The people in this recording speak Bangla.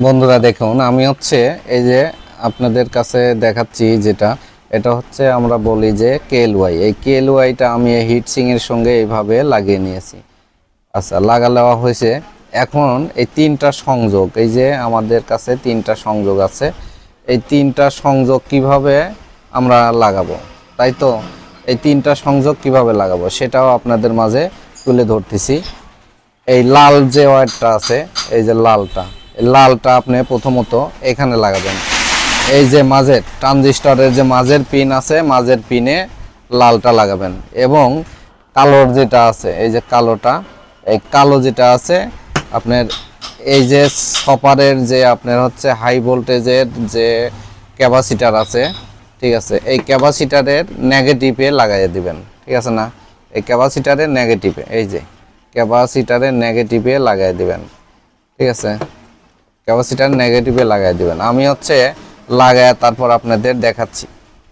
বন্ধুরা দেখুন, আমি এই যে আপনাদের কাছে দেখাচ্ছি যেটা, এটা আমরা বলি যে কেএলওয়াই। এই কেএলওয়াইটা আমি এই হিটসিং এর সঙ্গে এইভাবে লাগিয়ে নিয়েছি। আচ্ছা, লাগালেওয়া হয়েছে। এখন এই তিনটা সংযোগ, এই যে আমাদের কাছে তিনটা সংযোগ আছে, এই তিনটা সংযোগ কিভাবে আমরা লাগাবো, তাই তো? এই তিনটা সংযোগ কিভাবে লাগাবো সেটাও আপনাদের মাঝে তুলে ধরতেছি। এই লাল যে ওয়্যারটা আছে, এই যে লালটা আপনি প্রথমত এখানে লাগাবেন। এই যে মাঝের ট্রানজিস্টরের যে মাঝের পিন আছে, মাঝের পিনে লালটা লাগাবেন। এবং কালোর যেটা আছে, এই যে কালোটা, এই কালো যেটা আছে আপনার এই যে সপারের যে আপনার হাই ভোল্টেজের যে ক্যাপাসিটার আছে, ঠিক আছে, এই ক্যাপাসিটারের নেগেটিভে লাগাইয়ে দিবেন, ঠিক আছে না? এই ক্যাপাসিটারের নেগেটিভে, এই যে ক্যাপাসিটারের নেগেটিভে লাগাই দিবেন, ঠিক আছে? ক্যাপাসিটার নেগেটিভে লাগাই দিবেন। আমি লাগায় তারপর আপনাদের দেখাচ্ছি।